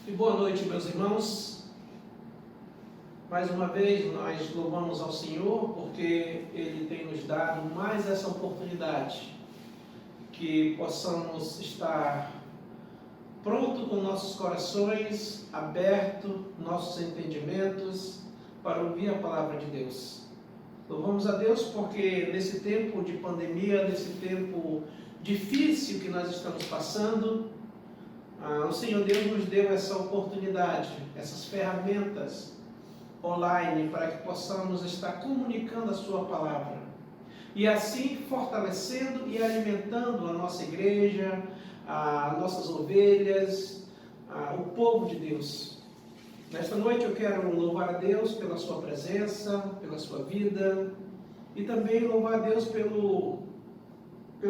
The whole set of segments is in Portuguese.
E boa noite, meus irmãos. Mais uma vez nós louvamos ao Senhor porque Ele tem nos dado mais essa oportunidade, que possamos estar pronto com nossos corações, aberto, nossos entendimentos para ouvir a palavra de Deus. Louvamos a Deus porque nesse tempo de pandemia, nesse tempo difícil que nós estamos passando, o Senhor Deus nos deu essa oportunidade, essas ferramentas online para que possamos estar comunicando a sua palavra e assim fortalecendo e alimentando a nossa igreja, as nossas ovelhas, o povo de Deus. Nesta noite eu quero louvar a Deus pela sua presença, pela sua vida e também louvar a Deus pelo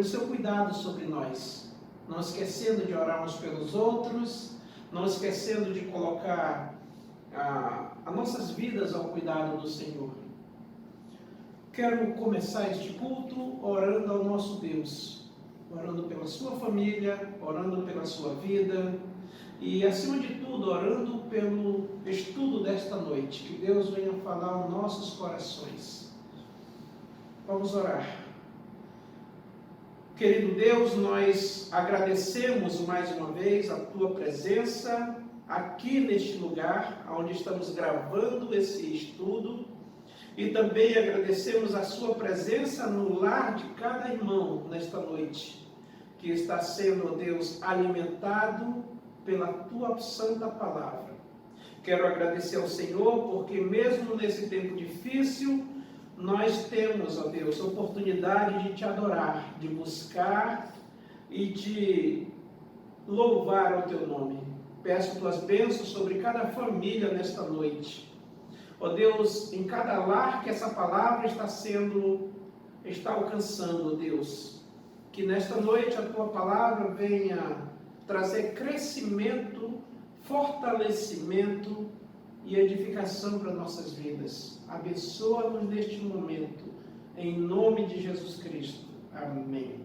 seu cuidado sobre nós. Não esquecendo de orar uns pelos outros, não esquecendo de colocar as nossas vidas ao cuidado do Senhor. Quero começar este culto orando ao nosso Deus, orando pela sua família, orando pela sua vida e, acima de tudo, orando pelo estudo desta noite. Que Deus venha falar aos nossos corações. Vamos orar. Querido Deus, nós agradecemos mais uma vez a Tua presença aqui neste lugar, onde estamos gravando esse estudo, e também agradecemos a Sua presença no lar de cada irmão nesta noite, que está sendo, ó Deus, alimentado pela Tua santa palavra. Quero agradecer ao Senhor, porque mesmo nesse tempo difícil, nós temos, ó Deus, a oportunidade de Te adorar, de buscar e de louvar o Teu nome. Peço Tuas bênçãos sobre cada família nesta noite. Ó Deus, em cada lar que essa palavra está alcançando, ó Deus, que nesta noite a Tua palavra venha trazer crescimento, fortalecimento e edificação para nossas vidas. Abençoa-nos neste momento, em nome de Jesus Cristo. Amém.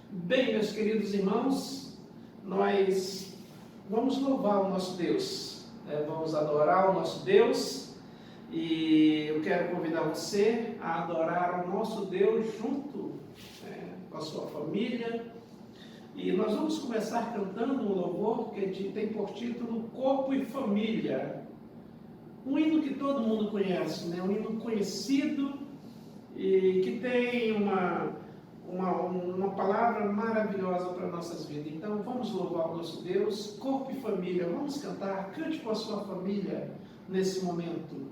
Bem, meus queridos irmãos, nós vamos louvar o nosso Deus, vamos adorar o nosso Deus, e eu quero convidar você a adorar o nosso Deus junto com a sua família. E nós vamos começar cantando um louvor que tem por título Corpo e Família. Um hino que todo mundo conhece, um hino conhecido e que tem uma palavra maravilhosa para nossas vidas. Então vamos louvar o nosso Deus, Corpo e Família. Vamos cantar, cante com a sua família nesse momento.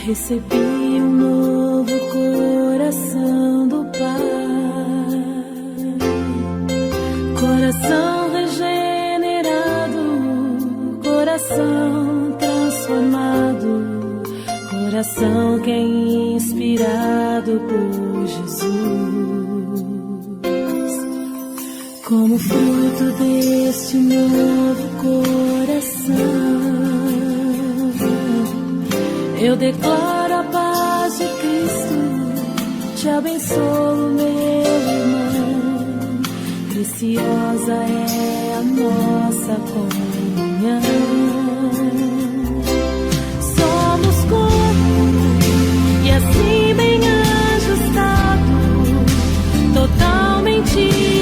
Recebi um novo coração do Pai, coração regenerado, coração transformado, coração que é inspirado por Jesus. Como fruto deste novo coração, eu declaro a paz de Cristo, te abençoo, meu irmão. Preciosa é a nossa comunhão. Somos corpo e assim bem ajustado, totalmente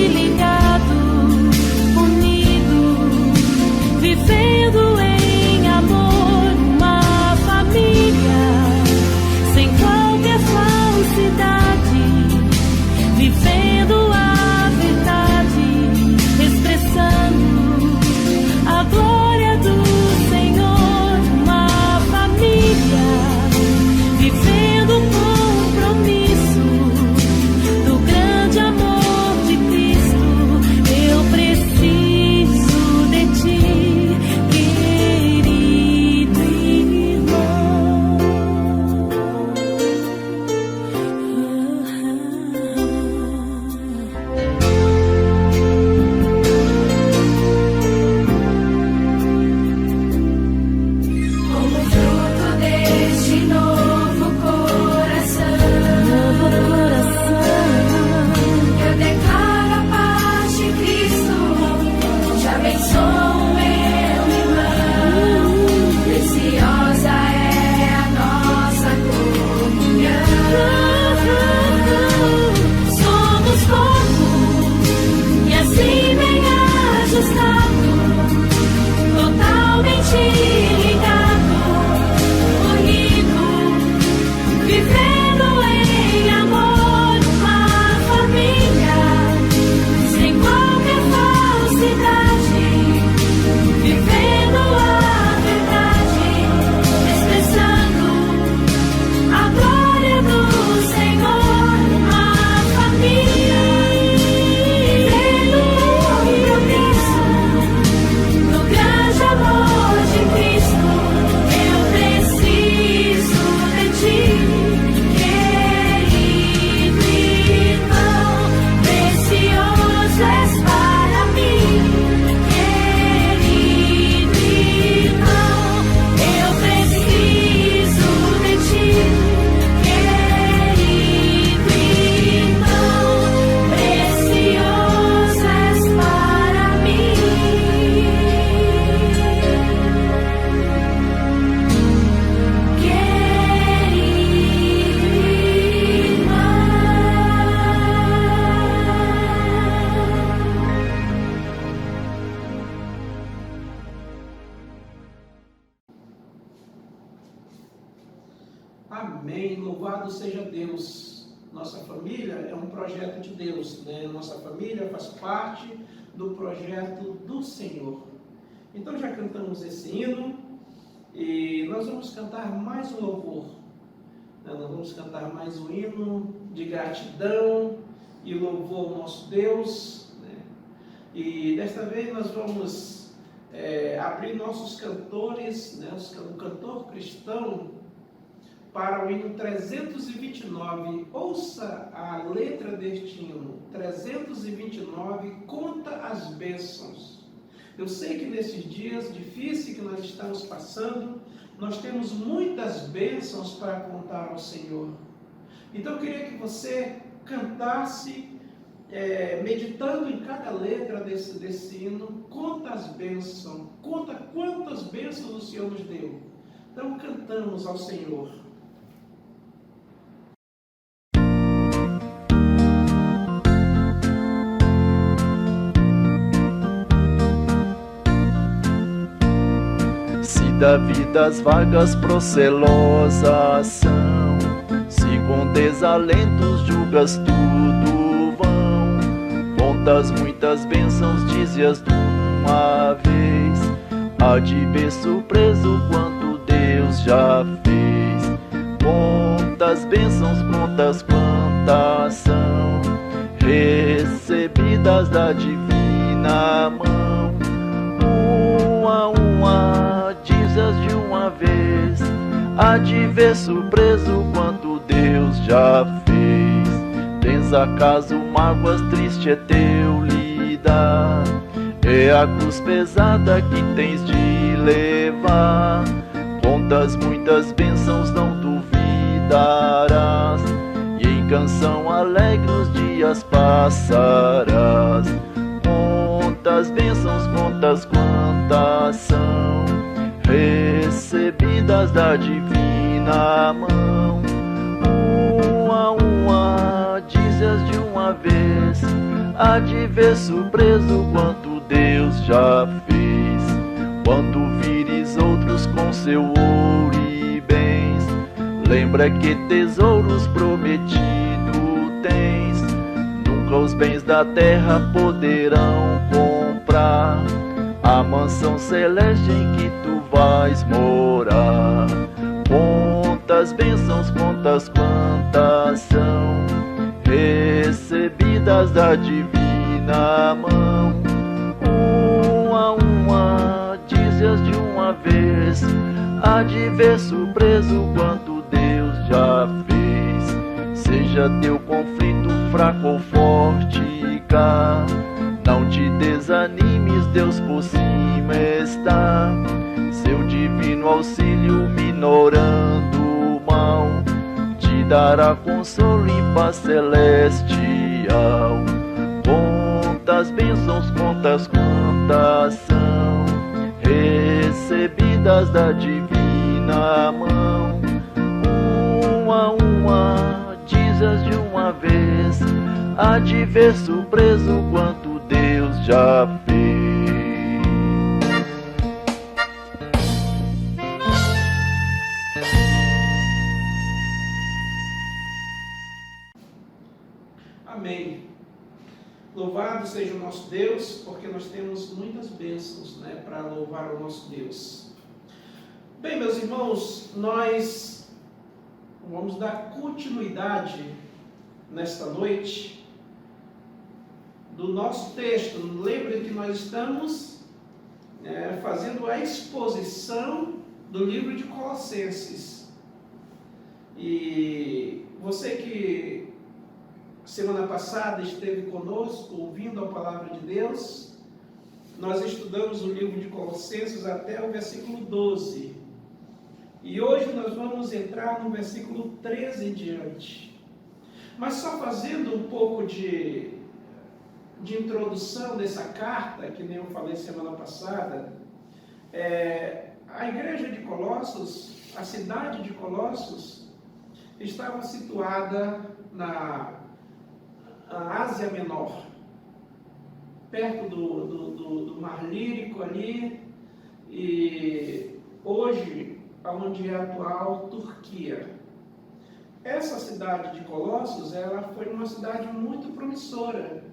ligado, unido, vivendo em amor. Sem qualquer falsidade, vivendo a verdade, expressando a glória do Senhor. Uma família vivendo o compromisso do grande amor de Cristo. Amém. Louvado seja Deus. Nossa família é um projeto de Deus, né? Nossa família faz parte do projeto do Senhor. Então já cantamos esse hino e nós vamos cantar mais um louvor. Nós vamos cantar mais um hino de gratidão e louvor ao nosso Deus, né? E desta vez nós vamos abrir nossos cantores, né? O cantor cristão, para o hino 329. Ouça a letra deste hino. 329, conta as bênçãos. Eu sei que nesses dias difíceis que nós estamos passando, nós temos muitas bênçãos para contar ao Senhor. Então eu queria que você cantasse, meditando em cada letra desse hino, conta as bênçãos, conta quantas bênçãos o Senhor nos deu. Então cantamos ao Senhor. Da vida as vagas procelosas são, se com desalentos julgas tudo vão, contas muitas bênçãos, dize-as de uma vez, há de ver surpreso quanto Deus já fez. Contas bênçãos, contas quantas são, recebidas da divina mão, uma a uma, dizes de uma vez, há de ver surpreso quanto Deus já fez. Tens acaso mágoas, triste é teu lidar, é a cruz pesada que tens de levar. Contas muitas bênçãos, não duvidarás, e em canção alegre os dias passarás. Contas bênçãos, contas quantas são, recebidas da divina mão, uma a uma, dizes de uma vez, há de ver surpreso quanto Deus já fez. Quando vires outros com seu ouro e bens, lembra que tesouros prometido tens, nunca os bens da terra poderão comprar a mansão celeste em que tu vais morar. Contas bênçãos, contas quantas são, recebidas da divina mão, uma a uma, dizes de uma vez, há de ver surpreso quanto Deus já fez. Seja teu conflito fraco ou forte cá, não te desanimes, Deus por cima está. Seu divino auxílio minorando o mal, te dará consolo em paz celestial. Contas bênçãos, contas quantas são, recebidas da divina mão, uma a uma, dizes de uma vez, há de ver surpreso quanto Deus já fez. Amém. Louvado seja o nosso Deus, porque nós temos muitas bênçãos, né, para louvar o nosso Deus. Bem, meus irmãos, nós vamos dar continuidade nesta noite do nosso texto. Lembre que nós estamos fazendo a exposição do livro de Colossenses. E você que semana passada esteve conosco ouvindo a palavra de Deus, nós estudamos o livro de Colossenses até o versículo 12. E hoje nós vamos entrar no versículo 13 em diante. Mas só fazendo um pouco de introdução dessa carta, que nem eu falei semana passada, a igreja de Colossos, a cidade de Colossos, estava situada na Ásia Menor, perto do Mar Lírico ali, e hoje, onde é a atual Turquia. essa cidade de Colossos, ela foi uma cidade muito promissora,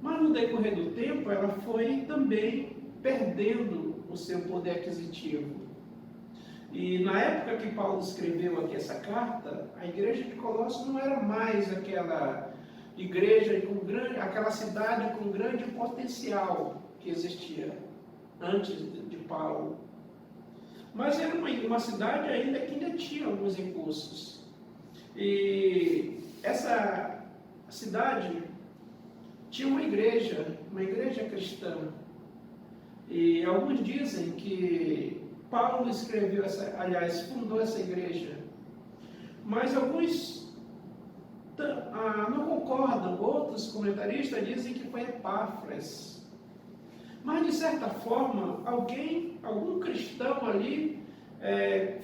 mas no decorrer do tempo ela foi também perdendo o seu poder aquisitivo. E na época que Paulo escreveu aqui essa carta, a igreja de Colossos não era mais aquela igreja com aquela cidade com grande potencial que existia antes de Paulo. Mas era uma cidade ainda que ainda tinha alguns recursos. E essa cidade tinha uma igreja cristã. E alguns dizem que Paulo escreveu fundou essa igreja. Mas alguns não concordam, outros comentaristas dizem que foi Epáfras. Mas, de certa forma, algum cristão ali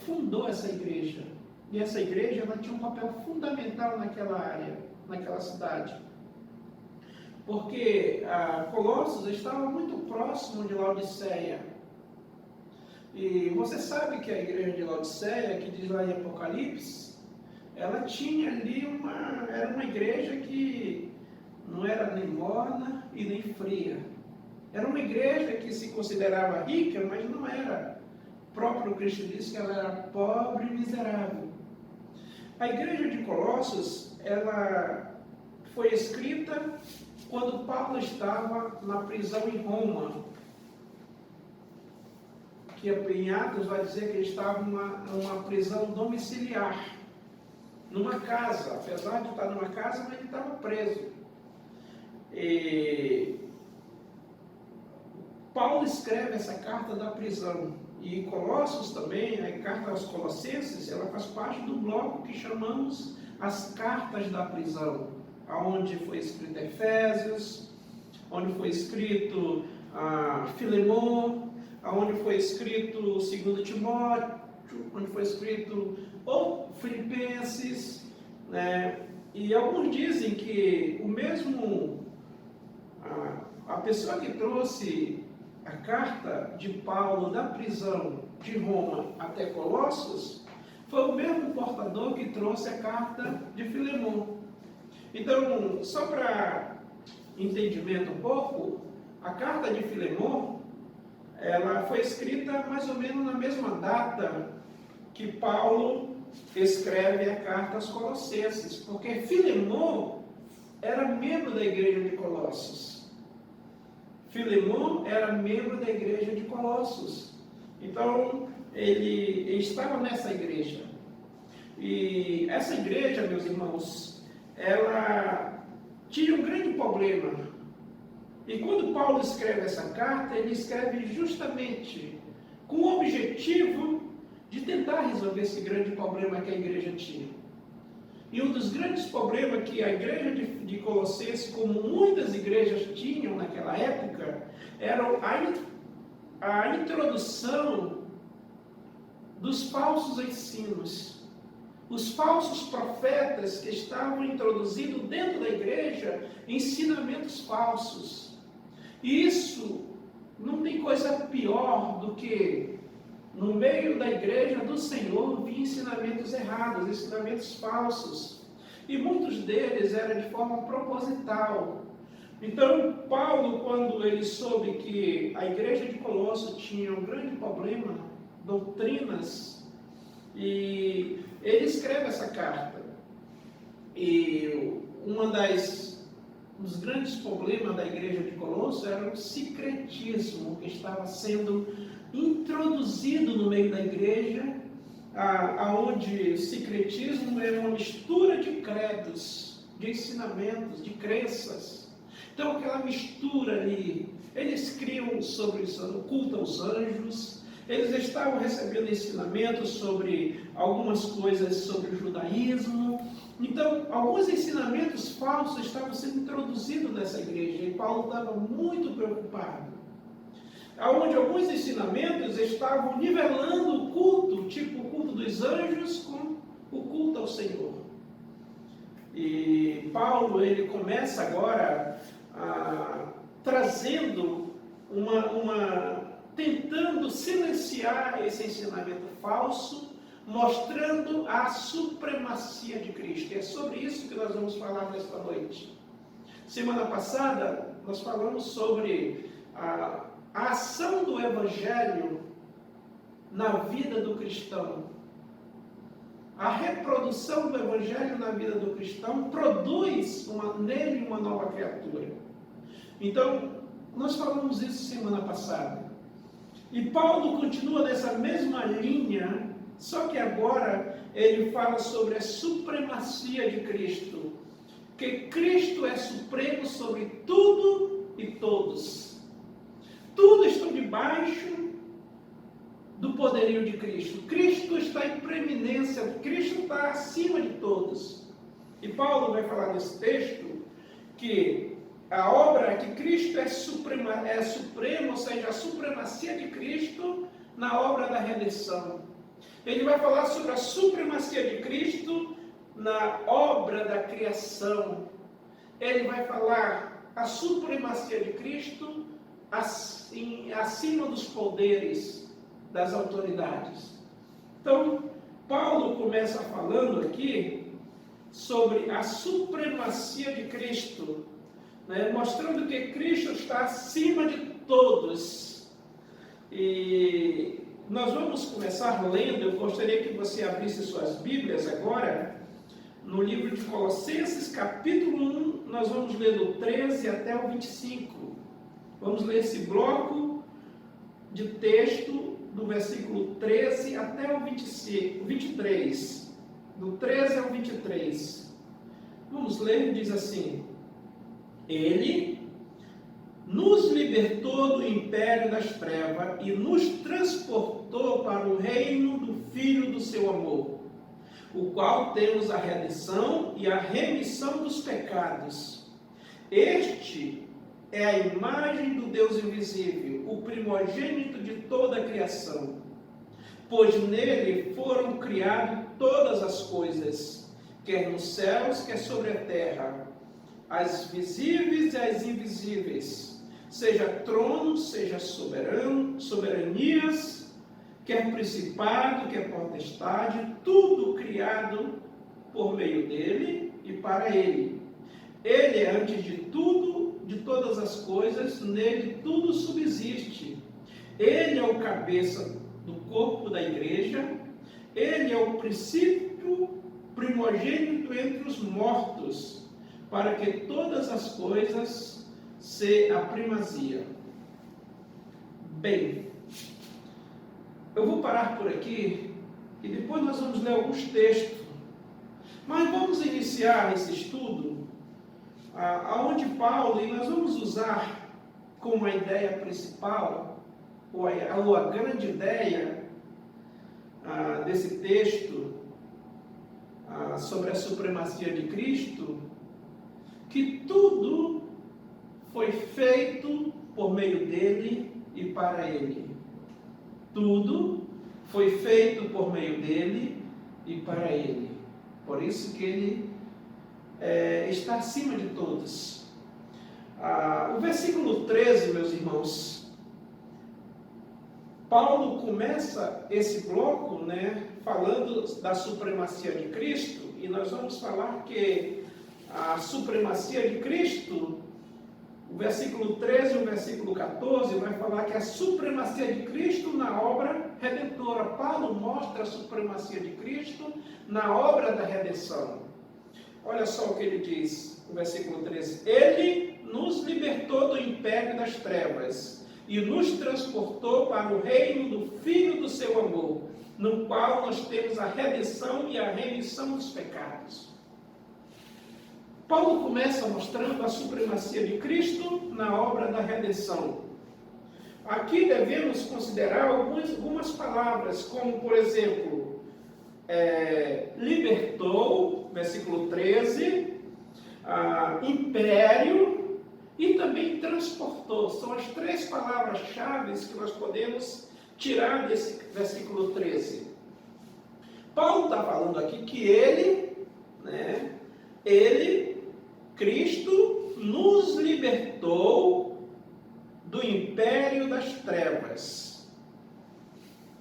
fundou essa igreja. E essa igreja ela tinha um papel fundamental naquela área, naquela cidade. Porque Colossos estava muito próximo de Laodiceia. E você sabe que a igreja de Laodiceia, que diz lá em Apocalipse, ela tinha ali era uma igreja que não era nem morna e nem fria. Era uma igreja que se considerava rica, mas não era. O próprio Cristo disse que ela era pobre e miserável. A igreja de Colossos, ela foi escrita quando Paulo estava na prisão em Roma. Que em Atos vai dizer que ele estava numa prisão domiciliar, numa casa, apesar de estar numa casa, mas ele estava preso. E Paulo escreve essa carta da prisão. E Colossos também, a carta aos Colossenses, ela faz parte do bloco que chamamos as cartas da prisão, onde foi escrito Efésios, onde foi escrito Filemon, onde foi escrito 2 Timóteo, onde foi escrito Filipenses, né? E alguns dizem que a pessoa que trouxe a carta de Paulo da prisão de Roma até Colossos foi o mesmo portador que trouxe a carta de Filemon. Então, só para entendimento um pouco, a carta de Filemon ela foi escrita mais ou menos na mesma data que Paulo escreve a carta aos Colossenses, porque Filemon era membro da igreja de Colossos. Filemon era membro da igreja de Colossos. Então, ele estava nessa igreja. E essa igreja, meus irmãos, ela tinha um grande problema. E quando Paulo escreve essa carta, ele escreve justamente com o objetivo de tentar resolver esse grande problema que a igreja tinha. E um dos grandes problemas que a igreja de Colossenses, como muitas igrejas tinham naquela época, era a introdução dos falsos ensinos. Os falsos profetas que estavam introduzindo dentro da igreja ensinamentos falsos. E isso não tem coisa pior do que no meio da igreja do Senhor vir ensinamentos errados, ensinamentos falsos. E muitos deles eram de forma proposital. Então, Paulo, quando ele soube que a igreja de Colossos tinha um grande problema, doutrinas, e ele escreve essa carta. E dos grandes problemas da igreja de Colossos era o sincretismo que estava sendo introduzido no meio da igreja, aonde o sincretismo é uma mistura de credos, de ensinamentos, de crenças. Então, aquela mistura ali, eles criam sobre o culto aos anjos, eles estavam recebendo ensinamentos sobre algumas coisas sobre o judaísmo. Então, alguns ensinamentos falsos estavam sendo introduzidos nessa igreja, e Paulo estava muito preocupado. Onde alguns ensinamentos estavam nivelando o culto, tipo o culto dos anjos com o culto ao Senhor. E Paulo, ele começa agora trazendo tentando silenciar esse ensinamento falso, mostrando a supremacia de Cristo. E é sobre isso que nós vamos falar nesta noite. Semana passada, nós falamos sobre a ação do Evangelho na vida do cristão. A reprodução do Evangelho na vida do cristão produz nele uma nova criatura. Então, nós falamos isso semana passada. E Paulo continua nessa mesma linha, só que agora ele fala sobre a supremacia de Cristo. Que Cristo é supremo sobre tudo e todos. Tudo está debaixo do poderio de Cristo. Cristo está em preeminência, Cristo está acima de todos. E Paulo vai falar nesse texto que a obra que Cristo é supremo, ou seja, a supremacia de Cristo na obra da redenção. Ele vai falar sobre a supremacia de Cristo na obra da criação. Ele vai falar a supremacia de Cristo acima dos poderes, das autoridades. Então, Paulo começa falando aqui sobre a supremacia de Cristo, né, mostrando que Cristo está acima de todos. E nós vamos começar lendo. Eu gostaria que você abrisse suas Bíblias agora, no livro de Colossenses, capítulo 1, nós vamos ler do 13 até o 25. Vamos ler esse bloco de texto do versículo 13 até o 23. Do 13 ao 23. Vamos ler, diz assim: Ele nos libertou do império das trevas e nos transportou para o reino do Filho do seu amor, o qual temos a redenção e a remissão dos pecados. Este é a imagem do Deus invisível, o primogênito de toda a criação. Pois nele foram criadas todas as coisas, quer nos céus, quer sobre a terra, as visíveis e as invisíveis, seja tronos, seja soberanias, quer principado, quer potestade, tudo criado por meio dele e para ele. Ele é antes de tudo, de todas as coisas, nele tudo subsiste. Ele é o cabeça do corpo da igreja, ele é o princípio primogênito entre os mortos, para que todas as coisas se aprimazia. Bem, eu vou parar por aqui e depois nós vamos ler alguns textos, mas vamos iniciar esse estudo aonde Paulo, e nós vamos usar como a ideia principal, ou a grande ideia desse texto sobre a supremacia de Cristo, que tudo foi feito por meio dele e para ele. Tudo foi feito por meio dele e para ele. Por isso que ele está acima de todos. O versículo 13, meus irmãos, Paulo começa esse bloco, falando da supremacia de Cristo, e nós vamos falar que a supremacia de Cristo, o versículo 13 e o versículo 14, vai falar que a supremacia de Cristo na obra redentora. Paulo mostra a supremacia de Cristo na obra da redenção. Olha só o que ele diz, no versículo 13. Ele nos libertou do império das trevas e nos transportou para o reino do Filho do seu amor, no qual nós temos a redenção e a remissão dos pecados. Paulo começa mostrando a supremacia de Cristo na obra da redenção. Aqui devemos considerar algumas palavras, como, por exemplo, libertou, versículo 13, império e também transportou. São as três palavras-chave que nós podemos tirar desse versículo 13. Paulo está falando aqui que ele, Cristo, nos libertou do império das trevas.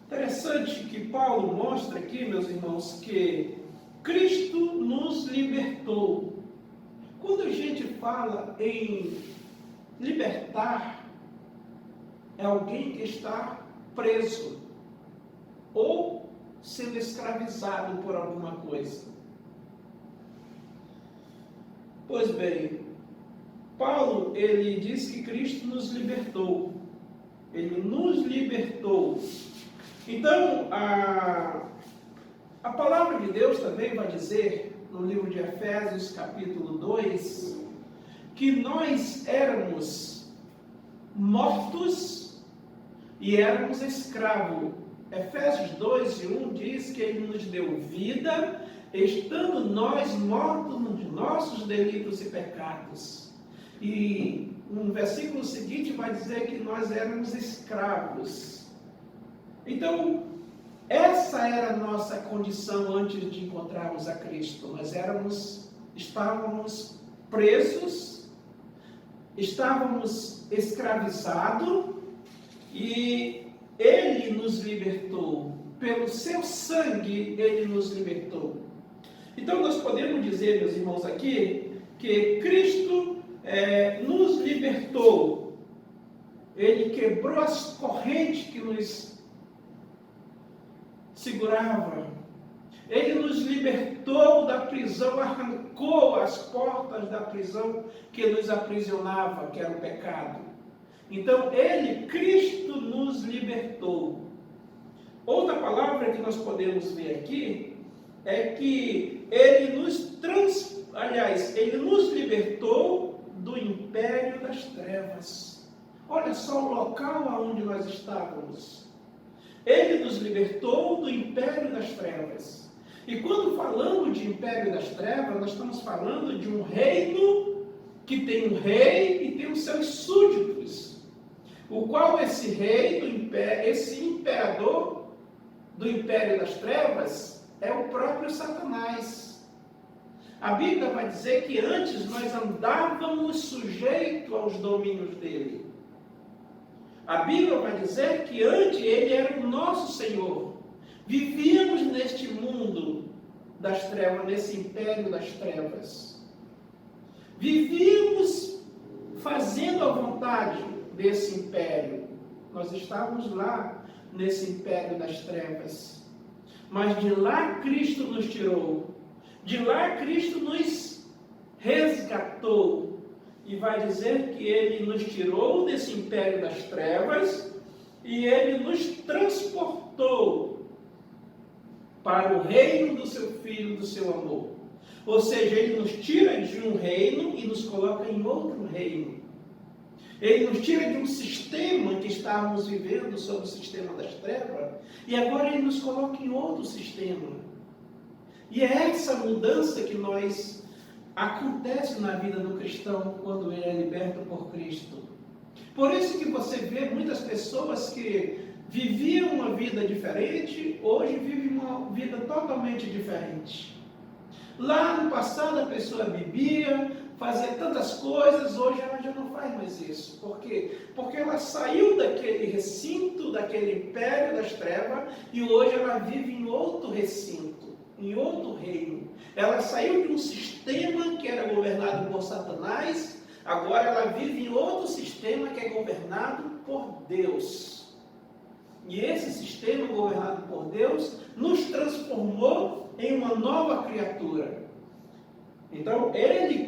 Interessante que Paulo mostra aqui, meus irmãos, que Cristo nos libertou. Quando a gente fala em libertar, é alguém que está preso ou sendo escravizado por alguma coisa. Pois bem, Paulo, ele diz que Cristo nos libertou. Ele nos libertou. Então, a palavra de Deus também vai dizer, no livro de Efésios, capítulo 2, que nós éramos mortos e éramos escravos. Efésios 2:1 diz que Ele nos deu vida, estando nós mortos nos nossos delitos e pecados. E no versículo seguinte vai dizer que nós éramos escravos. Então, essa era a nossa condição antes de encontrarmos a Cristo. Nós estávamos presos, estávamos escravizados e Ele nos libertou. Pelo seu sangue, Ele nos libertou. Então, nós podemos dizer, meus irmãos, aqui, que Cristo nos libertou. Ele quebrou as correntes que nos segurava. Ele nos libertou da prisão, arrancou as portas da prisão que nos aprisionava, que era o pecado. Então, Cristo nos libertou. Outra palavra que nós podemos ver aqui é que Ele nos libertou do império das trevas. Olha só o local aonde nós estávamos. Ele nos libertou do império das trevas. E quando falamos de império das trevas, nós estamos falando de um reino que tem um rei e tem os seus súditos. O qual esse rei, esse imperador do império das trevas é o próprio Satanás. A Bíblia vai dizer que antes nós andávamos sujeitos aos domínios dele. A Bíblia vai dizer que antes Ele era o nosso Senhor. Vivíamos neste mundo das trevas, nesse império das trevas. Vivíamos fazendo a vontade desse império. Nós estávamos lá nesse império das trevas. Mas de lá Cristo nos tirou. De lá Cristo nos resgatou. E vai dizer que Ele nos tirou desse império das trevas e Ele nos transportou para o reino do seu Filho, do seu amor. Ou seja, Ele nos tira de um reino e nos coloca em outro reino. Ele nos tira de um sistema que estávamos vivendo sob o sistema das trevas e agora Ele nos coloca em outro sistema. E é essa mudança que acontece na vida do cristão quando ele é liberto por Cristo. Por isso que você vê muitas pessoas que viviam uma vida diferente, hoje vivem uma vida totalmente diferente. Lá no passado a pessoa bebia, fazia tantas coisas, hoje ela já não faz mais isso. Por quê? Porque ela saiu daquele recinto, daquele império das trevas, e hoje ela vive em outro recinto, em outro reino. Ela saiu de um sistema que era governado por Satanás, agora ela vive em outro sistema que é governado por Deus. E esse sistema governado por Deus nos transformou em uma nova criatura. Então,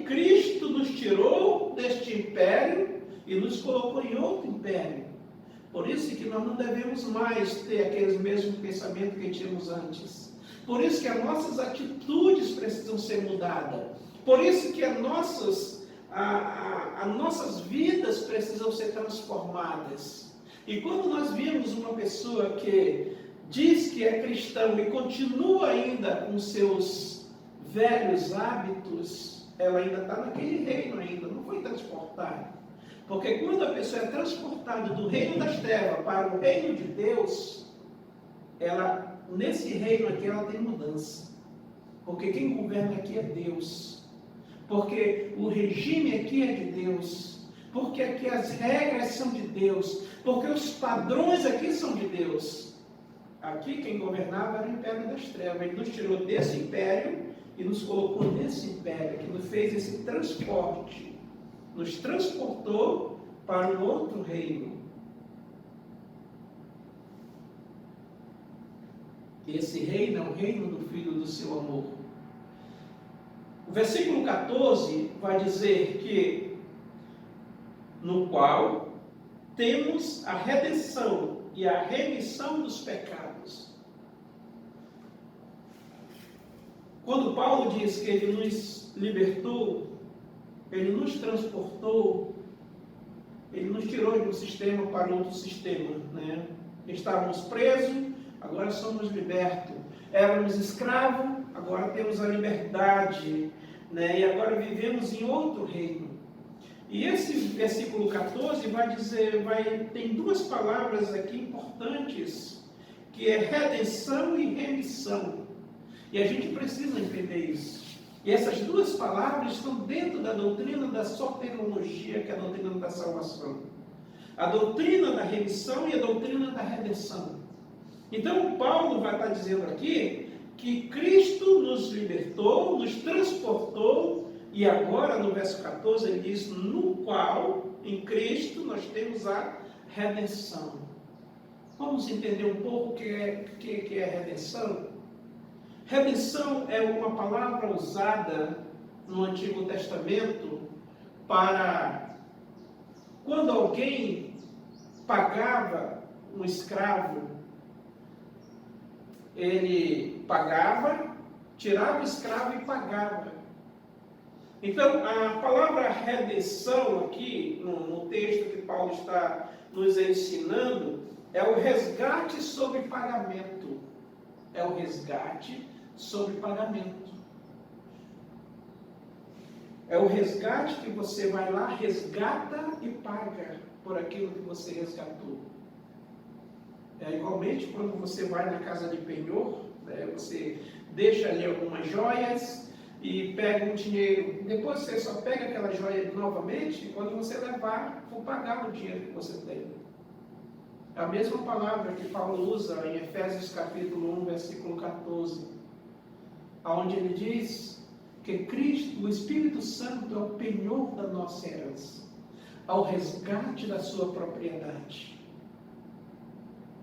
Cristo, nos tirou deste império e nos colocou em outro império. Por isso que nós não devemos mais ter aqueles mesmos pensamentos que tínhamos antes. Por isso que as nossas atitudes precisam ser mudadas. Por isso que as nossas vidas precisam ser transformadas. E quando nós vemos uma pessoa que diz que é cristão e continua ainda com seus velhos hábitos, ela ainda está naquele reino ainda, não foi transportada. Porque quando a pessoa é transportada do reino das trevas para o reino de Deus, nesse reino aqui ela tem mudança. Porque quem governa aqui é Deus. Porque o regime aqui é de Deus. Porque aqui as regras são de Deus. Porque os padrões aqui são de Deus. Aqui quem governava era o império das trevas. Ele nos tirou desse império e nos colocou nesse império, que nos fez esse transporte, nos transportou para um outro reino. Esse reino é o reino do Filho do seu amor. O versículo 14 vai dizer que, no qual temos a redenção e a remissão dos pecados. Quando Paulo diz que ele nos libertou, ele nos transportou, ele nos tirou de um sistema para outro sistema, né? Estávamos presos, agora somos libertos. Éramos escravos, agora temos a liberdade, né? E agora vivemos em outro reino. E esse versículo 14 vai dizer, tem duas palavras aqui importantes, que é redenção e remissão. E a gente precisa entender isso. E essas duas palavras estão dentro da doutrina da soteriologia, que é a doutrina da salvação. A doutrina da remissão e a doutrina da redenção. Então, Paulo vai estar dizendo aqui que Cristo nos libertou, nos transportou, e agora no verso 14 ele diz, no qual, em Cristo, nós temos a redenção. Vamos entender um pouco o que é redenção? Redenção é uma palavra usada no Antigo Testamento para quando alguém pagava um escravo, ele pagava, tirava o escravo e pagava. Então, a palavra redenção aqui, no texto que Paulo está nos ensinando, é o resgate sobre pagamento. É o resgate sobre pagamento. É o resgate que você vai lá, resgata e paga por aquilo que você resgatou. É igualmente quando você vai na casa de penhor, né, você deixa ali algumas joias e pega um dinheiro. Depois você só pega aquela joia novamente quando você levar, for pagar o dinheiro que você tem. É a mesma palavra que Paulo usa em Efésios capítulo 1, versículo 14, onde ele diz que Cristo, o Espírito Santo, é o penhor da nossa herança, ao resgate da sua propriedade.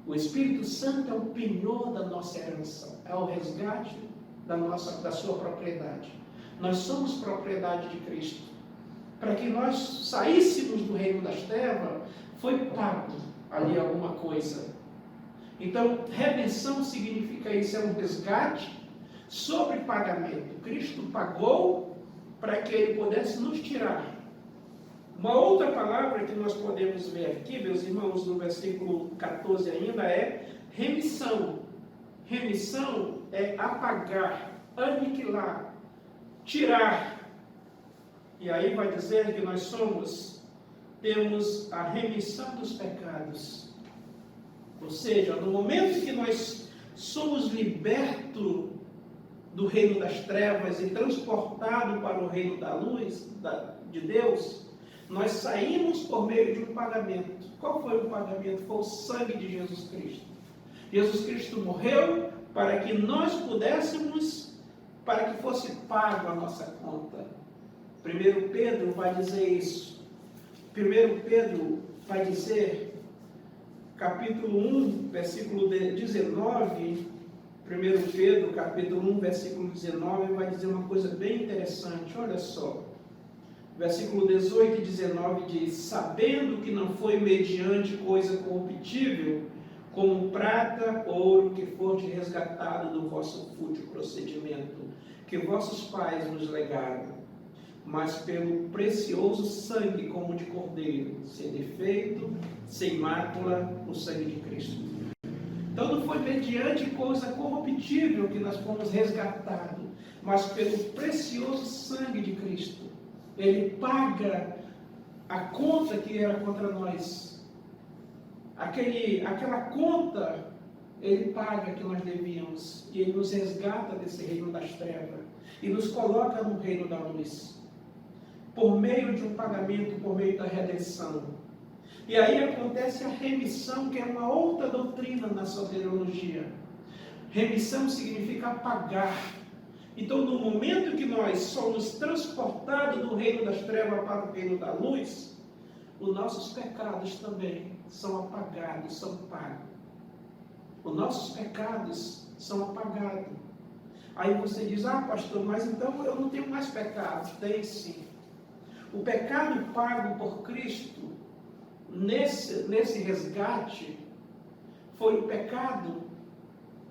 O Espírito Santo é o penhor da nossa herança, é o resgate da sua propriedade. Nós somos propriedade de Cristo. Para que nós saíssemos do reino das trevas, foi pago ali alguma coisa. Então, redenção significa isso, é um resgate sobre pagamento. Cristo pagou para que ele pudesse nos tirar. Uma outra palavra que nós podemos ver aqui, meus irmãos, no versículo 14 ainda, é remissão. Remissão é apagar, aniquilar, tirar. E aí vai dizer que nós temos a remissão dos pecados. Ou seja, no momento que nós somos libertos do reino das trevas e transportados para o reino da luz, de Deus, nós saímos por meio de um pagamento. Qual foi o pagamento? Foi o sangue de Jesus Cristo. Jesus Cristo morreu para que nós pudéssemos, para que fosse pago a nossa conta. 1 Pedro vai dizer isso. 1 Pedro vai dizer, capítulo 1, versículo 19, 1 Pedro, capítulo 1, versículo 19, vai dizer uma coisa bem interessante, olha só. Versículo 18 e 19 diz, sabendo que não foi mediante coisa corruptível, como prata, ouro, que foste resgatado do vosso fútil procedimento, que vossos pais nos legaram, mas pelo precioso sangue como de cordeiro, sem defeito, sem mácula, o sangue de Cristo. Então não foi mediante coisa corruptível que nós fomos resgatados, mas pelo precioso sangue de Cristo. Ele paga a conta que era contra nós. Aquela conta, ele paga que nós devíamos. E ele nos resgata desse reino das trevas. E nos coloca no reino da luz. Por meio de um pagamento, por meio da redenção. E aí acontece a remissão, que é uma outra doutrina na soteriologia. Remissão significa apagar. Então, no momento que nós somos transportados do reino das trevas para o reino da luz, os nossos pecados também são apagados, são pagos. Os nossos pecados são apagados. Aí você diz, pastor, mas então eu não tenho mais pecados. Tem sim. O pecado pago por Cristo, nesse resgate, foi o pecado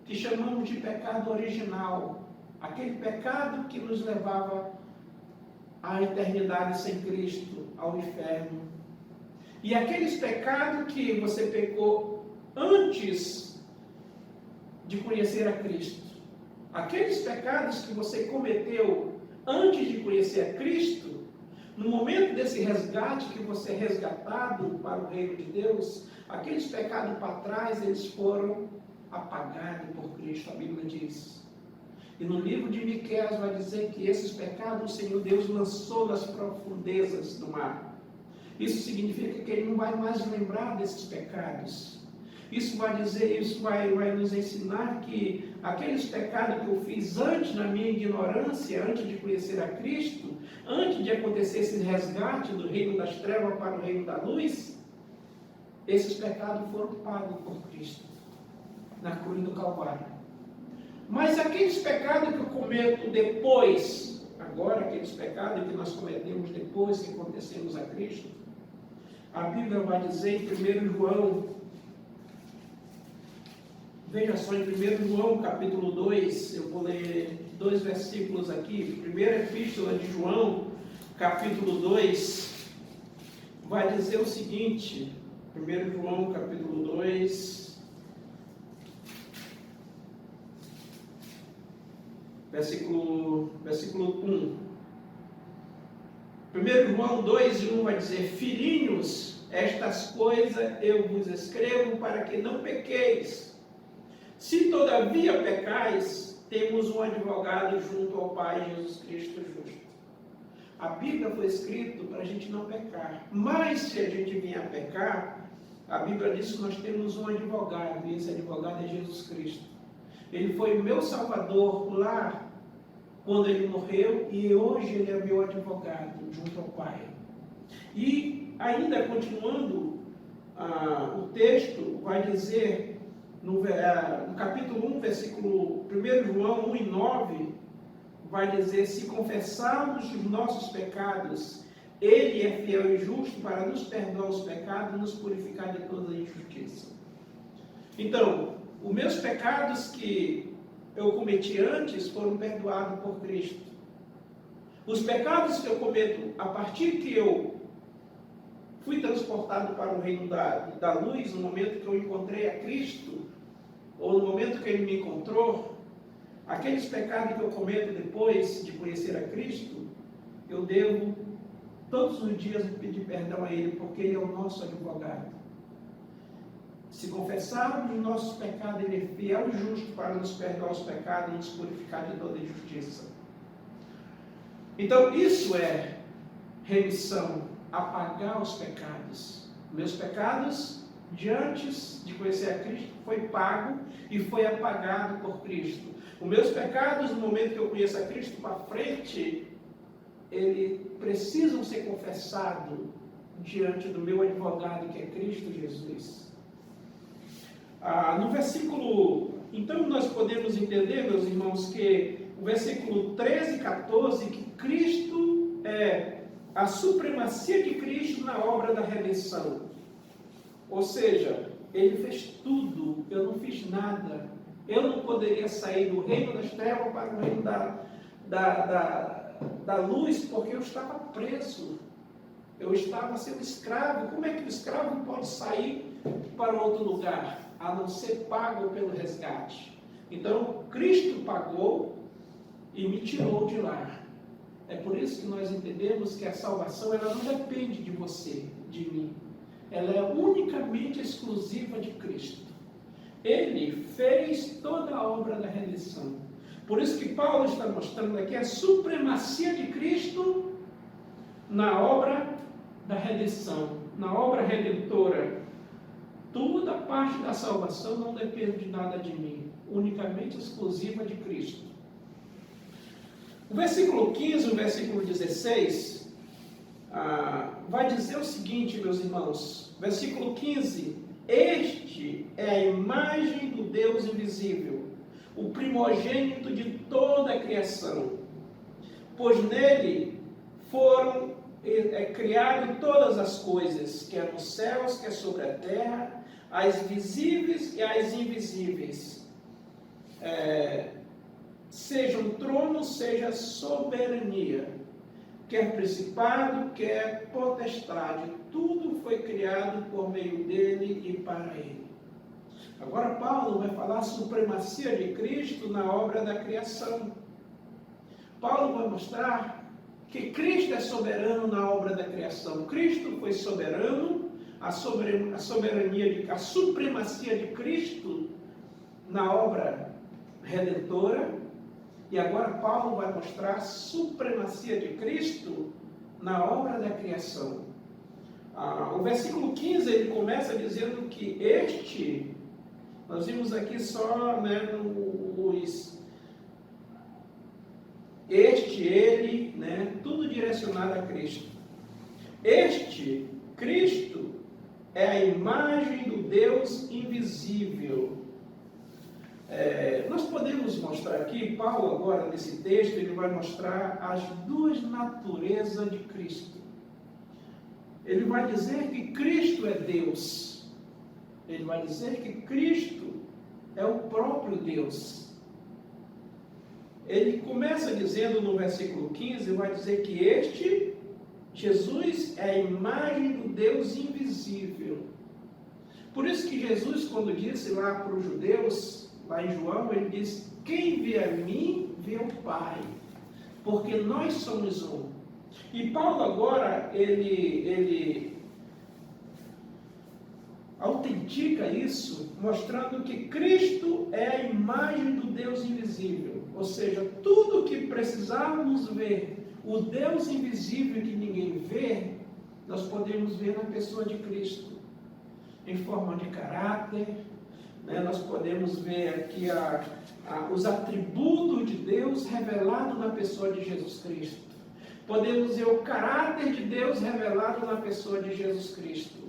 que chamamos de pecado original. Aquele pecado que nos levava à eternidade sem Cristo, ao inferno. E aqueles pecados que você pecou antes de conhecer a Cristo. Aqueles pecados que você cometeu antes de conhecer a Cristo, no momento desse resgate, que você é resgatado para o reino de Deus, aqueles pecados para trás, eles foram apagados por Cristo, a Bíblia diz. E no livro de Miqueias vai dizer que esses pecados o Senhor Deus lançou nas profundezas do mar. Isso significa que Ele não vai mais lembrar desses pecados. Isso vai nos ensinar que aqueles pecados que eu fiz antes, na minha ignorância, antes de conhecer a Cristo, antes de acontecer esse resgate do reino das trevas para o reino da luz, esses pecados foram pagos por Cristo, na cruz do Calvário. Mas aqueles pecados que eu cometo depois, agora aqueles pecados que nós cometemos depois que acontecemos a Cristo, a Bíblia vai dizer em 1 João, veja só, em 1 João capítulo 2, eu vou ler 2 versículos aqui. Primeira epístola de João, capítulo 2, vai dizer o seguinte, 1 João capítulo 2, versículo 1. 1 João 2:1 vai dizer: filhinhos, estas coisas eu vos escrevo para que não pequeis. Se todavia pecais, temos um advogado junto ao Pai, Jesus Cristo justo. A Bíblia foi escrita para a gente não pecar. Mas se a gente vier a pecar, a Bíblia diz que nós temos um advogado, e esse advogado é Jesus Cristo. Ele foi o meu salvador lá, quando ele morreu, e hoje ele é meu advogado, junto ao Pai. E ainda continuando, o texto vai dizer, no capítulo 1, versículo 1 João 1:9, vai dizer: se confessarmos os nossos pecados, Ele é fiel e justo para nos perdoar os pecados e nos purificar de toda injustiça. Então, os meus pecados que eu cometi antes foram perdoados por Cristo. Os pecados que eu cometo a partir que eu fui transportado para o reino da luz, no momento que eu encontrei a Cristo, ou no momento que Ele me encontrou, aqueles pecados que eu cometo depois de conhecer a Cristo, eu devo todos os dias pedir perdão a Ele, porque Ele é o nosso advogado. Se confessarmos os nossos pecados, Ele é fiel e justo para nos perdoar os pecados e nos purificar de toda injustiça. Então, isso é remissão, apagar os pecados. Meus pecados, de antes de conhecer a Cristo, foi pago e foi apagado por Cristo. Os meus pecados, no momento que eu conheço a Cristo, para frente, eles precisam ser confessados diante do meu advogado, que é Cristo Jesus. No versículo, então nós podemos entender, meus irmãos, que o versículo 13 e 14, que Cristo a supremacia de Cristo na obra da redenção. Ou seja, Ele fez tudo, eu não fiz nada. Eu não poderia sair do reino das trevas para o reino da luz, porque eu estava preso. Eu estava sendo escravo. Como é que o escravo pode sair para outro lugar, a não ser pago pelo resgate? Então, Cristo pagou e me tirou de lá. É por isso que nós entendemos que a salvação, ela não depende de você, de mim. Ela é unicamente exclusiva de Cristo. Ele fez toda a obra da redenção. Por isso que Paulo está mostrando aqui a supremacia de Cristo na obra da redenção. na obra redentora, toda parte da salvação não depende de nada de mim, unicamente exclusiva de Cristo. O versículo 15, o versículo 16, vai dizer o seguinte, meus irmãos. Versículo 15: este é a imagem do Deus invisível, o primogênito de toda a criação, pois nele foram criadas todas as coisas, quer nos céus, quer sobre a terra, as visíveis e as invisíveis, sejam tronos, seja soberania, quer principado, quer potestade, tudo foi criado por meio dele e para ele. Agora Paulo vai falar a supremacia de Cristo na obra da criação. Paulo vai mostrar que Cristo é soberano na obra da criação. Cristo foi soberano, a supremacia de Cristo na obra redentora. E agora Paulo vai mostrar a supremacia de Cristo na obra da criação. O versículo 15, ele começa dizendo que nós vimos aqui só, ele, tudo direcionado a Cristo. Cristo, é a imagem do Deus invisível. Nós podemos mostrar aqui, Paulo agora nesse texto, ele vai mostrar as duas naturezas de Cristo. Ele vai dizer que Cristo é Deus. Ele vai dizer que Cristo é o próprio Deus. Ele começa dizendo no versículo 15, vai dizer que Jesus, é a imagem do Deus invisível. Por isso que Jesus, quando disse lá para os judeus, lá em João, ele disse: quem vê a mim, vê o Pai, porque nós somos um. E Paulo agora, ele autentica isso, mostrando que Cristo é a imagem do Deus invisível. Ou seja, tudo que precisávamos ver, o Deus invisível que ninguém vê, nós podemos ver na pessoa de Cristo, em forma de caráter. Nós podemos ver aqui os atributos de Deus revelados na pessoa de Jesus Cristo. Podemos ver o caráter de Deus revelado na pessoa de Jesus Cristo.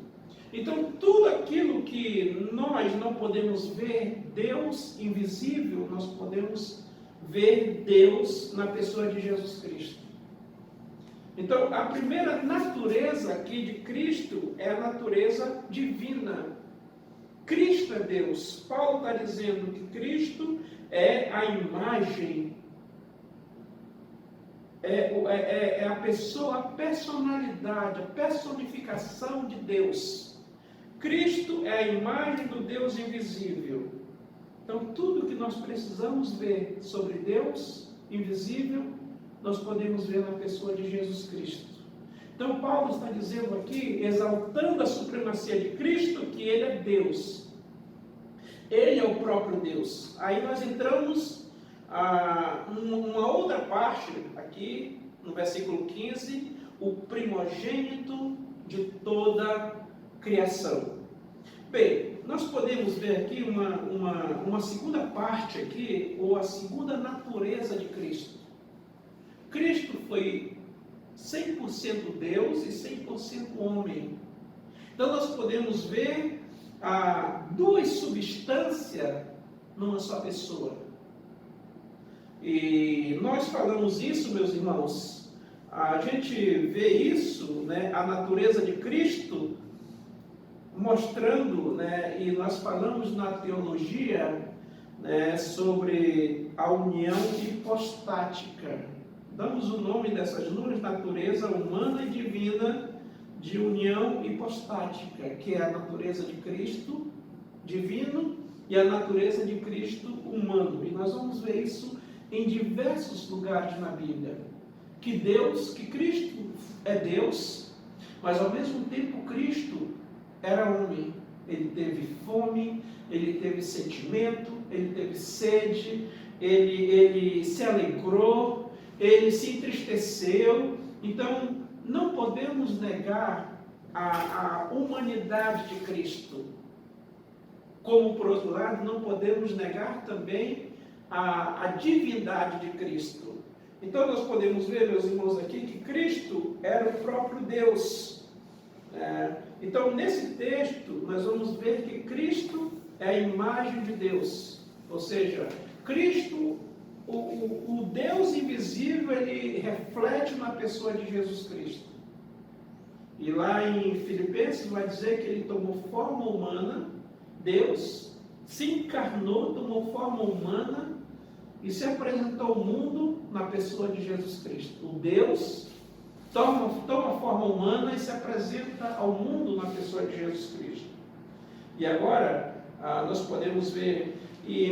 Então, tudo aquilo que nós não podemos ver, Deus invisível, nós podemos ver Deus na pessoa de Jesus Cristo. Então, a primeira natureza aqui de Cristo é a natureza divina. Cristo é Deus. Paulo está dizendo que Cristo é a imagem, é a pessoa, a personalidade, a personificação de Deus. Cristo é a imagem do Deus invisível. Então, tudo que nós precisamos ver sobre Deus invisível, nós podemos ver na pessoa de Jesus Cristo. Então, Paulo está dizendo aqui, exaltando a supremacia de Cristo, que Ele é Deus. Ele é o próprio Deus. Aí nós entramos numa outra parte, aqui no versículo 15, o primogênito de toda a criação. Bem, nós podemos ver aqui uma segunda parte aqui, ou a segunda natureza de Cristo. Cristo foi 100% Deus e 100% homem. Então nós podemos ver duas substâncias numa só pessoa. E nós falamos isso, meus irmãos, a gente vê isso, a natureza de Cristo, mostrando, e nós falamos na teologia, sobre a união hipostática. Damos o nome dessas duas naturezas, humana e divina, de união hipostática, que é a natureza de Cristo divino e a natureza de Cristo humano. E nós vamos ver isso em diversos lugares na Bíblia. Que Cristo é Deus, mas ao mesmo tempo Cristo era homem. Ele teve fome, ele teve sentimento, ele teve sede, ele se alegrou, ele se entristeceu. Então, não podemos negar a humanidade de Cristo. Como, por outro lado, não podemos negar também a divindade de Cristo. Então, nós podemos ver, meus irmãos, aqui que Cristo era o próprio Deus. Então, nesse texto, nós vamos ver que Cristo é a imagem de Deus. Ou seja, Cristo, o Deus invisível, ele reflete na pessoa de Jesus Cristo. E lá em Filipenses vai dizer que ele tomou forma humana, Deus, se encarnou, tomou forma humana e se apresentou ao mundo na pessoa de Jesus Cristo. O Deus toma forma humana e se apresenta ao mundo na pessoa de Jesus Cristo. E agora, nós podemos ver,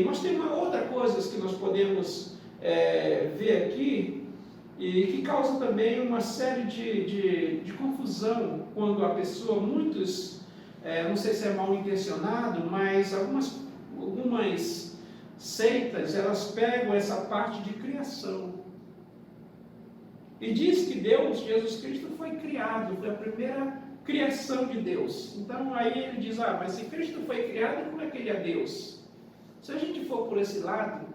mas tem uma outra coisa que nós podemos ver aqui, e que causa também uma série de confusão, quando a pessoa, muitos, não sei se é mal intencionado, mas algumas seitas, elas pegam essa parte de criação. E diz que Deus, Jesus Cristo, foi criado, foi a primeira criação de Deus. Então aí ele diz, mas se Cristo foi criado, como é que ele é Deus? Se a gente for por esse lado,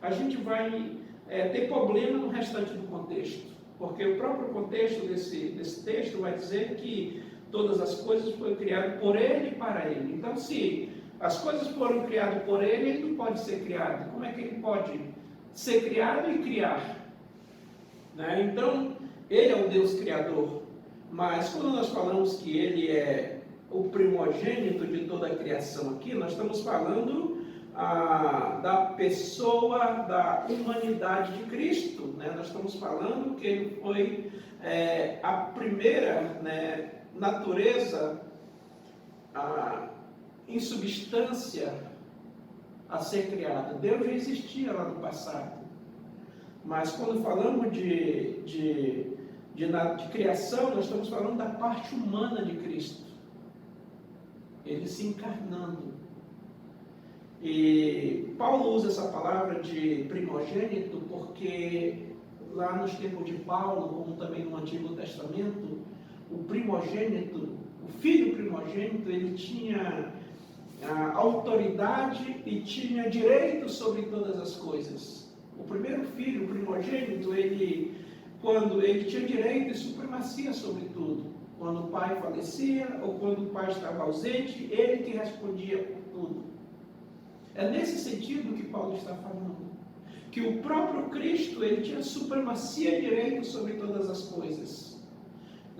a gente vai ter problema no restante do contexto. Porque o próprio contexto desse texto vai dizer que todas as coisas foram criadas por ele e para ele. Então, se as coisas foram criadas por ele, ele não pode ser criado. Como é que ele pode ser criado e criar? Então, ele é o Deus Criador. Mas quando nós falamos que ele é o primogênito de toda a criação aqui, nós estamos falando da pessoa, da humanidade de Cristo. Nós estamos falando que ele foi a primeira natureza em substância a ser criada. Deus já existia lá no passado. Mas quando falamos de criação, nós estamos falando da parte humana de Cristo. Ele se encarnando. E Paulo usa essa palavra de primogênito porque lá nos tempos de Paulo, como também no Antigo Testamento, o primogênito, o filho primogênito, ele tinha autoridade e tinha direito sobre todas as coisas. O primeiro filho, o primogênito, quando ele tinha direito e supremacia sobre tudo. Quando o pai falecia ou quando o pai estava ausente, ele que respondia por tudo. É nesse sentido que Paulo está falando. Que o próprio Cristo, ele tinha supremacia e direito sobre todas as coisas.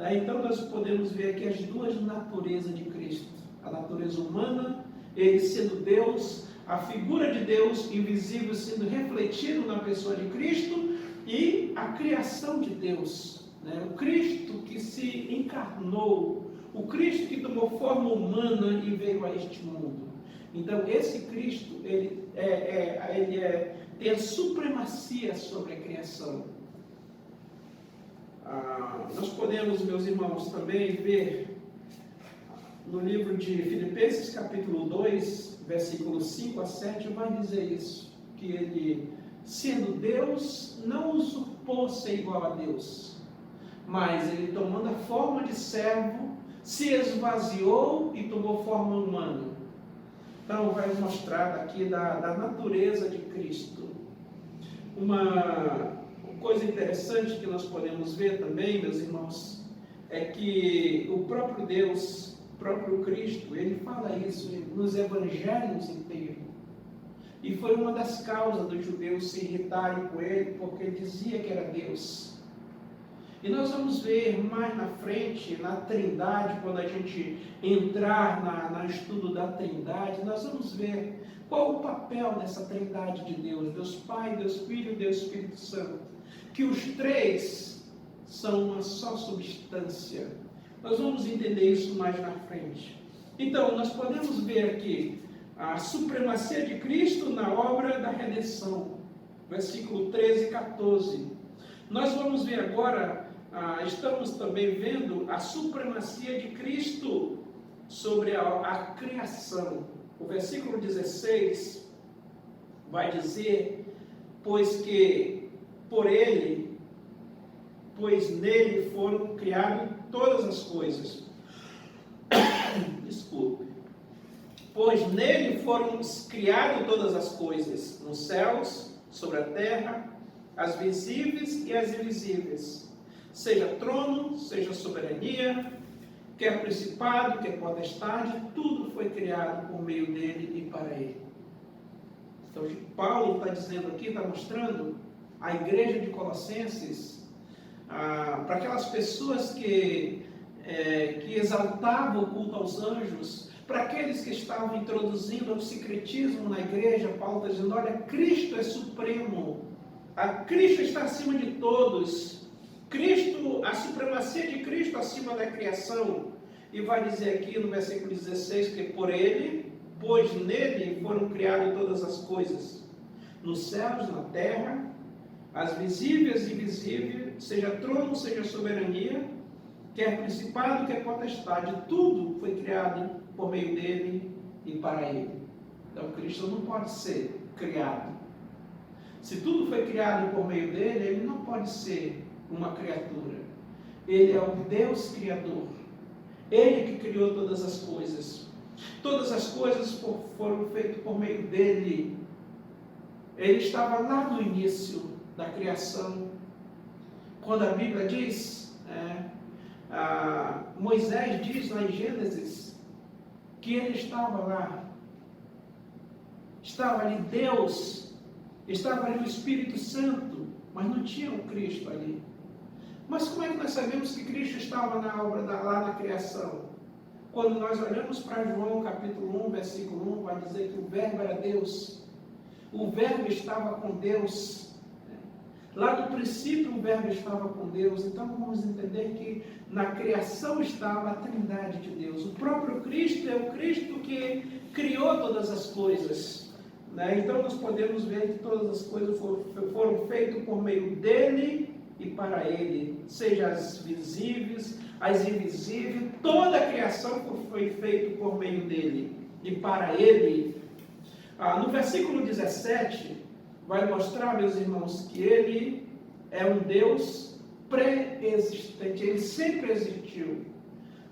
Então nós podemos ver aqui as duas naturezas de Cristo. A natureza humana, ele sendo Deus, a figura de Deus invisível sendo refletido na pessoa de Cristo, e a criação de Deus, o Cristo que se encarnou, o Cristo que tomou forma humana e veio a este mundo. Então esse Cristo, ele tem a supremacia sobre a criação. Nós podemos, meus irmãos, também ver no livro de Filipenses capítulo 2, versículos 5 a 7, vai dizer isso, que ele, sendo Deus, não usurpou ser igual a Deus, mas ele, tomando a forma de servo, se esvaziou e tomou forma humana. Então vai mostrar aqui da natureza de Cristo. Uma coisa interessante que nós podemos ver também, meus irmãos, é que o próprio Deus, o próprio Cristo, ele fala isso nos evangelhos inteiros. E foi uma das causas dos judeus se irritarem com ele, porque ele dizia que era Deus. E nós vamos ver mais na frente, na Trindade, quando a gente entrar no estudo da Trindade, nós vamos ver qual o papel dessa Trindade de Deus, Deus Pai, Deus Filho e Deus Espírito Santo. Que os três são uma só substância. Nós vamos entender isso mais na frente. Então, nós podemos ver aqui a supremacia de Cristo na obra da redenção. Versículo 13 e 14. Nós vamos ver agora, estamos também vendo a supremacia de Cristo sobre a criação. O versículo 16 vai dizer, pois nele foram criadas todas as coisas. Desculpe. Pois nele foram criadas todas as coisas, nos céus, sobre a terra, as visíveis e as invisíveis, seja trono, seja soberania, quer principado, quer potestade, tudo foi criado por meio dele e para ele. Então, Paulo está dizendo aqui, está mostrando a igreja de Colossenses, para aquelas pessoas que exaltavam o culto aos anjos, para aqueles que estavam introduzindo o secretismo na igreja. Paulo está dizendo, olha, Cristo é supremo, Cristo está acima de todos, a supremacia de Cristo acima da criação. E vai dizer aqui no versículo 16 que por ele, pois nele foram criadas todas as coisas, nos céus, na terra, as visíveis e invisíveis, seja trono, seja soberania, quer principado, quer potestade, tudo foi criado por meio dele e para ele. Então Cristo não pode ser criado. Se tudo foi criado por meio dele, ele não pode ser uma criatura. Ele é o Deus Criador. Ele que criou todas as coisas. Todas as coisas foram feitas por meio dele. Ele estava lá no início da criação. Quando a Bíblia diz, Moisés diz lá em Gênesis, que ele estava lá. Estava ali Deus, estava ali o Espírito Santo, mas não tinha o Cristo ali. Mas como é que nós sabemos que Cristo estava na obra lá na criação? Quando nós olhamos para João capítulo 1, versículo 1, vai dizer que o Verbo era Deus. O Verbo estava com Deus. Lá no princípio o Verbo estava com Deus. Então vamos entender que na criação estava a Trindade de Deus. O próprio Cristo é o Cristo que criou todas as coisas. Então nós podemos ver que todas as coisas foram feitas por meio dele e para ele, seja as visíveis, as invisíveis, toda a criação foi feita por meio dele e para ele. No versículo 17, vai mostrar, meus irmãos, que ele é um Deus pré-existente, ele sempre existiu.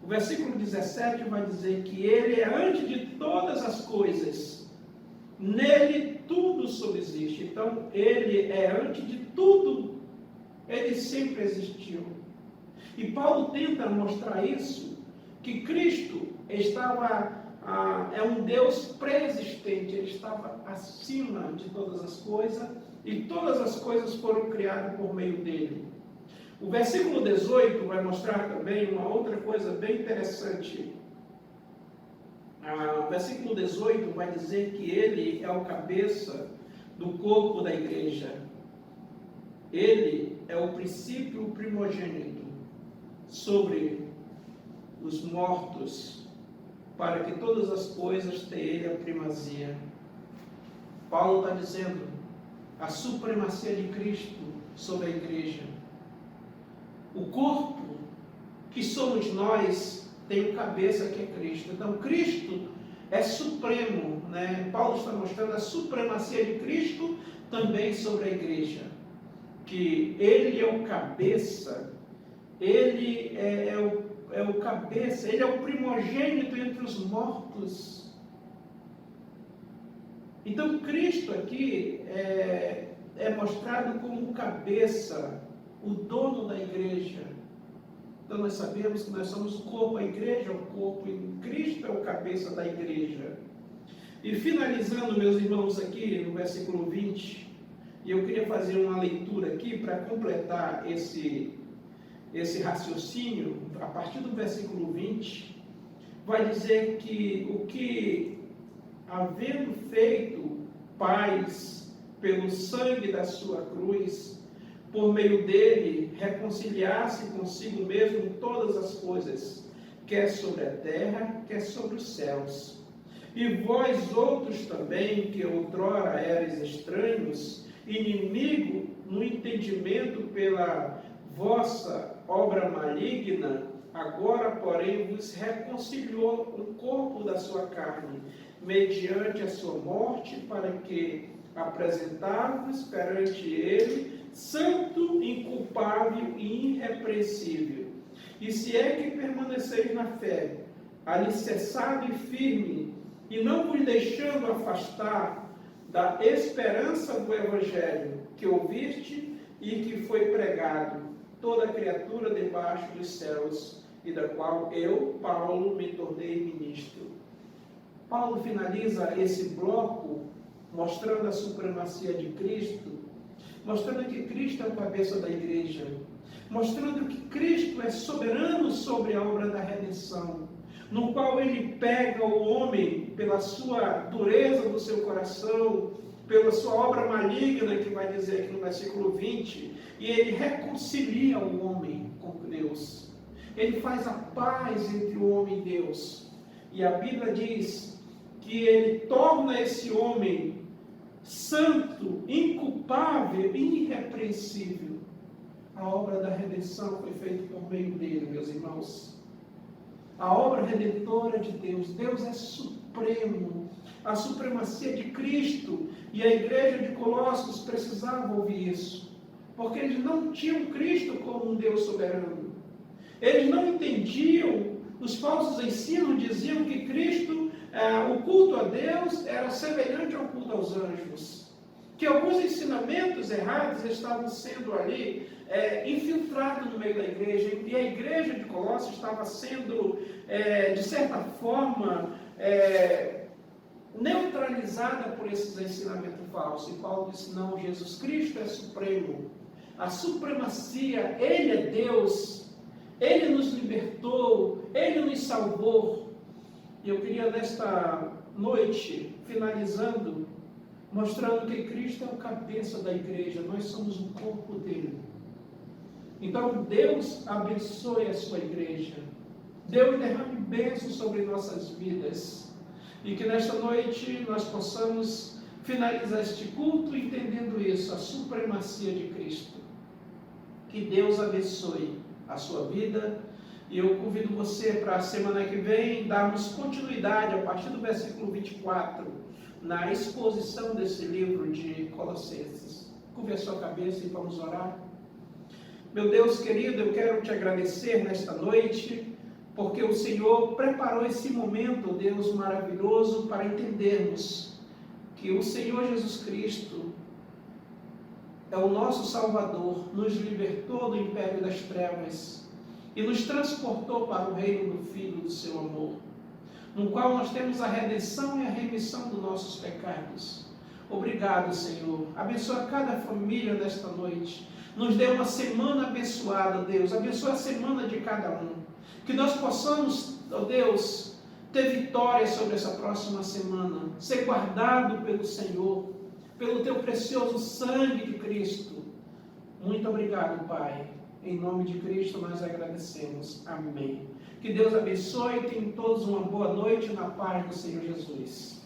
O versículo 17 vai dizer que ele é antes de todas as coisas, nele tudo subsiste. Então, ele é antes de tudo, ele sempre existiu. E Paulo tenta mostrar isso, que Cristo é um Deus pré-existente, ele estava acima de todas as coisas, e todas as coisas foram criadas por meio dele. O versículo 18 vai mostrar também uma outra coisa bem interessante. O versículo 18 vai dizer que ele é o cabeça do corpo da igreja. Ele é o princípio primogênito sobre os mortos, para que todas as coisas tenham ele a primazia. Paulo está dizendo a supremacia de Cristo sobre a igreja. O corpo, que somos nós, tem um cabeça que é Cristo. Então Cristo é supremo, Paulo está mostrando a supremacia de Cristo também sobre a igreja. Que ele é o cabeça, ele é o cabeça, ele é o primogênito entre os mortos. Então Cristo aqui é mostrado como o cabeça, o dono da igreja. Então nós sabemos que nós somos o corpo, a igreja é o corpo, e Cristo é o cabeça da igreja. E finalizando, meus irmãos, aqui no versículo 20, e eu queria fazer uma leitura aqui para completar esse raciocínio. A partir do versículo 20, vai dizer que havendo feito paz pelo sangue da sua cruz, por meio dele reconciliar-se consigo mesmo todas as coisas, quer sobre a terra, quer sobre os céus. E vós outros também, que outrora erais estranhos, inimigo no entendimento pela vossa obra maligna, agora, porém, vos reconciliou o corpo da sua carne, mediante a sua morte, para que apresentar-vos perante ele, santo, inculpável e irrepreensível. E se é que permaneceis na fé, alicerçado e firme, e não vos deixando afastar da esperança do Evangelho que ouviste e que foi pregado toda criatura debaixo dos céus, e da qual eu, Paulo, me tornei ministro. Paulo finaliza esse bloco mostrando a supremacia de Cristo, mostrando que Cristo é o cabeça da igreja, mostrando que Cristo é soberano sobre a obra da redenção, no qual ele pega o homem pela sua dureza do seu coração, pela sua obra maligna, que vai dizer aqui no versículo 20, e ele reconcilia o homem com Deus. Ele faz a paz entre o homem e Deus. E a Bíblia diz que ele torna esse homem santo, inculpável e irrepreensível. A obra da redenção foi feita por meio dele, meus irmãos. A obra redentora de Deus. Deus é supremo. A supremacia de Cristo. E a igreja de Colossos precisava ouvir isso. Porque eles não tinham Cristo como um Deus soberano. Eles não entendiam. Os falsos ensinos diziam que Cristo, o culto a Deus, era semelhante ao culto aos anjos. Que alguns ensinamentos errados estavam sendo ali infiltrados no meio da igreja. E a igreja de Colossos estava sendo, de certa forma, neutralizada por esses ensinamentos falsos. E Paulo disse, não, Jesus Cristo é supremo. A supremacia, Ele é Deus. Ele nos libertou, Ele nos salvou. E eu queria nesta noite, finalizando, mostrando que Cristo é o cabeça da igreja, nós somos o corpo dele. Então Deus abençoe a sua igreja. Deus derrame bênçãos sobre nossas vidas. E que nesta noite nós possamos finalizar este culto entendendo isso, a supremacia de Cristo. Que Deus abençoe a sua vida, e eu convido você para a semana que vem darmos continuidade a partir do versículo 24 na exposição desse livro de Colossenses. Curve a sua cabeça e vamos orar. Meu Deus querido, eu quero te agradecer nesta noite, porque o Senhor preparou esse momento, Deus maravilhoso, para entendermos que o Senhor Jesus Cristo é o nosso Salvador, nos libertou do império das trevas e nos transportou para o reino do Filho do seu amor, no qual nós temos a redenção e a remissão dos nossos pecados. Obrigado, Senhor. Abençoa cada família desta noite. Nos dê uma semana abençoada, Deus. Abençoa a semana de cada um. Que nós possamos, ó Deus, ter vitória sobre essa próxima semana, ser guardado pelo Senhor, pelo teu precioso sangue de Cristo. Muito obrigado, Pai. Em nome de Cristo nós agradecemos. Amém. Que Deus abençoe e tenham todos uma boa noite na paz do Senhor Jesus.